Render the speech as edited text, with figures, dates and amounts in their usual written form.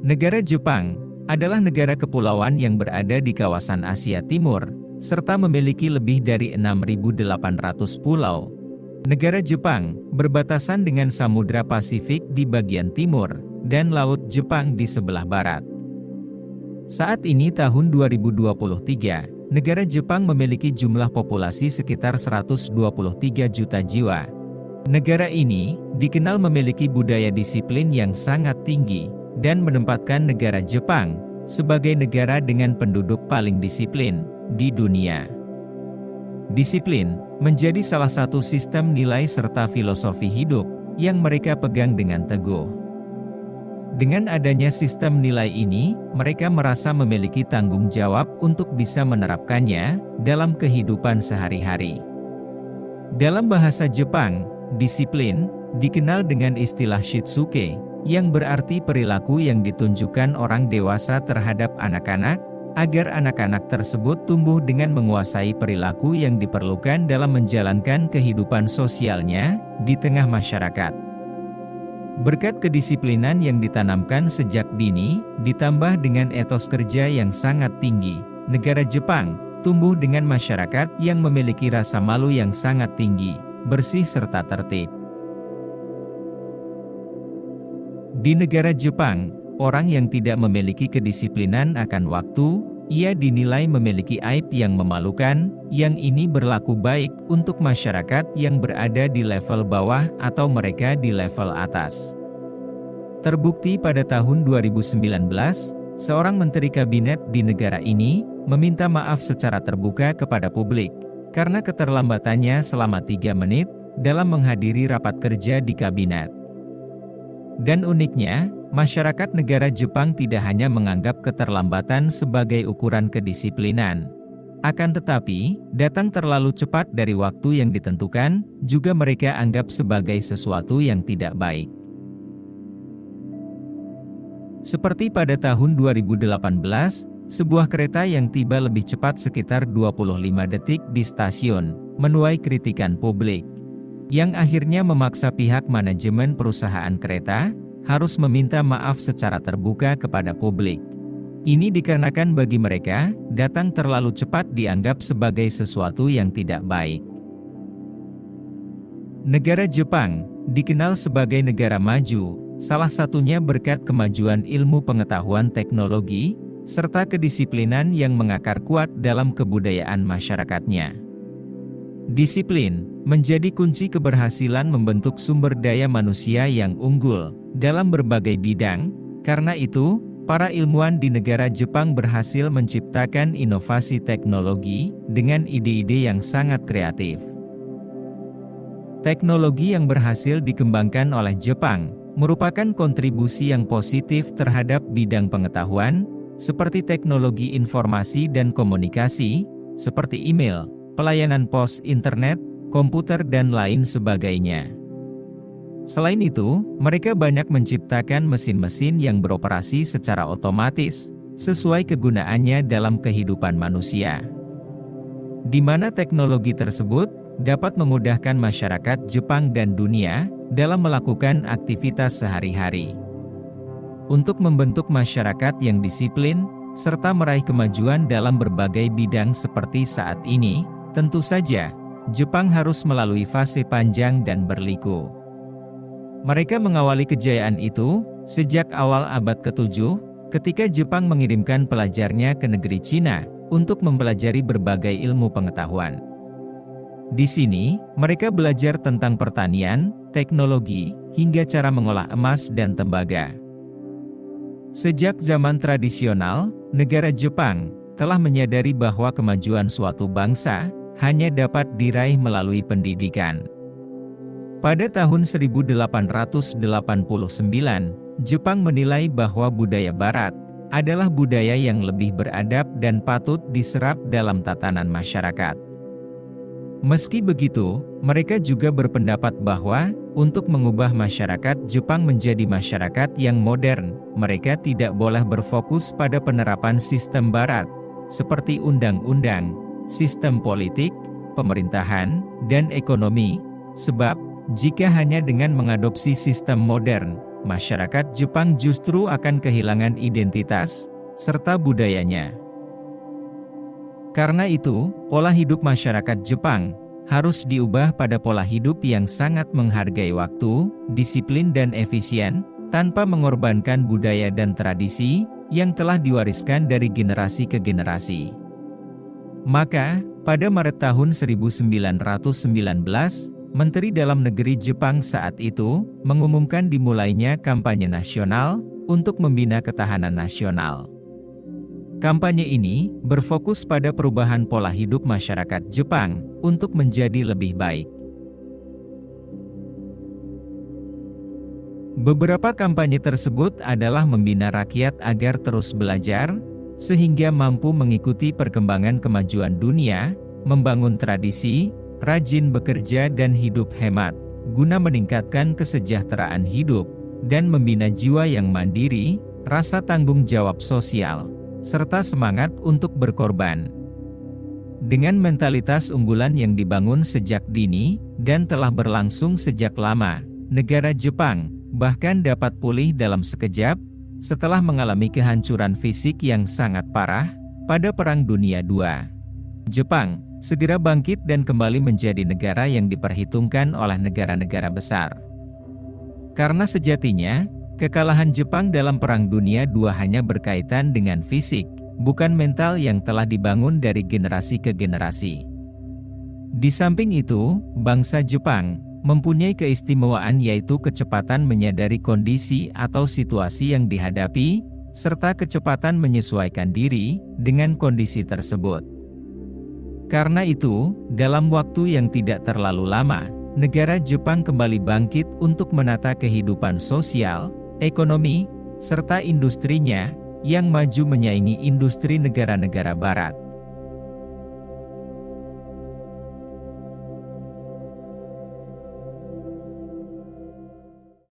Negara Jepang adalah negara kepulauan yang berada di kawasan Asia Timur, serta memiliki lebih dari 6.800 pulau. Negara Jepang berbatasan dengan Samudra Pasifik di bagian timur, dan Laut Jepang di sebelah barat. Saat ini tahun 2023, negara Jepang memiliki jumlah populasi sekitar 123 juta jiwa. Negara ini dikenal memiliki budaya disiplin yang sangat tinggi, dan menempatkan negara Jepang sebagai negara dengan penduduk paling disiplin di dunia. Disiplin menjadi salah satu sistem nilai serta filosofi hidup yang mereka pegang dengan teguh. Dengan adanya sistem nilai ini, mereka merasa memiliki tanggung jawab untuk bisa menerapkannya dalam kehidupan sehari-hari. Dalam bahasa Jepang, disiplin dikenal dengan istilah shitsuke, yang berarti perilaku yang ditunjukkan orang dewasa terhadap anak-anak, agar anak-anak tersebut tumbuh dengan menguasai perilaku yang diperlukan dalam menjalankan kehidupan sosialnya di tengah masyarakat. Berkat kedisiplinan yang ditanamkan sejak dini, ditambah dengan etos kerja yang sangat tinggi, negara Jepang tumbuh dengan masyarakat yang memiliki rasa malu yang sangat tinggi, bersih serta tertib. Di negara Jepang, orang yang tidak memiliki kedisiplinan akan waktu, ia dinilai memiliki aib yang memalukan, yang ini berlaku baik untuk masyarakat yang berada di level bawah atau mereka di level atas. Terbukti pada tahun 2019, seorang menteri kabinet di negara ini meminta maaf secara terbuka kepada publik karena keterlambatannya selama 3 menit dalam menghadiri rapat kerja di kabinet. Dan uniknya, masyarakat negara Jepang tidak hanya menganggap keterlambatan sebagai ukuran kedisiplinan. Akan tetapi, datang terlalu cepat dari waktu yang ditentukan, juga mereka anggap sebagai sesuatu yang tidak baik. Seperti pada tahun 2018, sebuah kereta yang tiba lebih cepat sekitar 25 detik di stasiun, menuai kritikan publik, yang akhirnya memaksa pihak manajemen perusahaan kereta harus meminta maaf secara terbuka kepada publik. Ini dikarenakan bagi mereka, datang terlalu cepat dianggap sebagai sesuatu yang tidak baik. Negara Jepang dikenal sebagai negara maju, salah satunya berkat kemajuan ilmu pengetahuan teknologi, serta kedisiplinan yang mengakar kuat dalam kebudayaan masyarakatnya. Disiplin menjadi kunci keberhasilan membentuk sumber daya manusia yang unggul dalam berbagai bidang. Karena itu, para ilmuwan di negara Jepang berhasil menciptakan inovasi teknologi dengan ide-ide yang sangat kreatif. Teknologi yang berhasil dikembangkan oleh Jepang merupakan kontribusi yang positif terhadap bidang pengetahuan, seperti teknologi informasi dan komunikasi, seperti email, pelayanan pos internet, komputer dan lain sebagainya. Selain itu, mereka banyak menciptakan mesin-mesin yang beroperasi secara otomatis, sesuai kegunaannya dalam kehidupan manusia. Di mana teknologi tersebut dapat memudahkan masyarakat Jepang dan dunia dalam melakukan aktivitas sehari-hari. Untuk membentuk masyarakat yang disiplin, serta meraih kemajuan dalam berbagai bidang seperti saat ini, tentu saja, Jepang harus melalui fase panjang dan berliku. Mereka mengawali kejayaan itu, sejak awal abad ke-7, ketika Jepang mengirimkan pelajarnya ke negeri Cina, untuk mempelajari berbagai ilmu pengetahuan. Di sini, mereka belajar tentang pertanian, teknologi, hingga cara mengolah emas dan tembaga. Sejak zaman tradisional, negara Jepang telah menyadari bahwa kemajuan suatu bangsa hanya dapat diraih melalui pendidikan. Pada tahun 1889, Jepang menilai bahwa budaya Barat adalah budaya yang lebih beradab dan patut diserap dalam tatanan masyarakat. Meski begitu, mereka juga berpendapat bahwa, untuk mengubah masyarakat Jepang menjadi masyarakat yang modern, mereka tidak boleh berfokus pada penerapan sistem Barat, seperti undang-undang, sistem politik, pemerintahan, dan ekonomi, sebab, jika hanya dengan mengadopsi sistem modern, masyarakat Jepang justru akan kehilangan identitas serta budayanya. Karena itu, pola hidup masyarakat Jepang harus diubah pada pola hidup yang sangat menghargai waktu, disiplin dan efisien, tanpa mengorbankan budaya dan tradisi yang telah diwariskan dari generasi ke generasi. Maka, pada Maret tahun 1919, Menteri Dalam Negeri Jepang saat itu mengumumkan dimulainya kampanye nasional untuk membina ketahanan nasional. Kampanye ini berfokus pada perubahan pola hidup masyarakat Jepang untuk menjadi lebih baik. Beberapa kampanye tersebut adalah membina rakyat agar terus belajar, sehingga mampu mengikuti perkembangan kemajuan dunia, membangun tradisi, rajin bekerja dan hidup hemat, guna meningkatkan kesejahteraan hidup, dan membina jiwa yang mandiri, rasa tanggung jawab sosial, serta semangat untuk berkorban. Dengan mentalitas unggulan yang dibangun sejak dini, dan telah berlangsung sejak lama, negara Jepang bahkan dapat pulih dalam sekejap, setelah mengalami kehancuran fisik yang sangat parah, pada Perang Dunia II. Jepang segera bangkit dan kembali menjadi negara yang diperhitungkan oleh negara-negara besar. Karena sejatinya, kekalahan Jepang dalam Perang Dunia II hanya berkaitan dengan fisik, bukan mental yang telah dibangun dari generasi ke generasi. Di samping itu, bangsa Jepang mempunyai keistimewaan yaitu kecepatan menyadari kondisi atau situasi yang dihadapi, serta kecepatan menyesuaikan diri dengan kondisi tersebut. Karena itu, dalam waktu yang tidak terlalu lama, negara Jepang kembali bangkit untuk menata kehidupan sosial, ekonomi, serta industrinya, yang maju menyaingi industri negara-negara barat.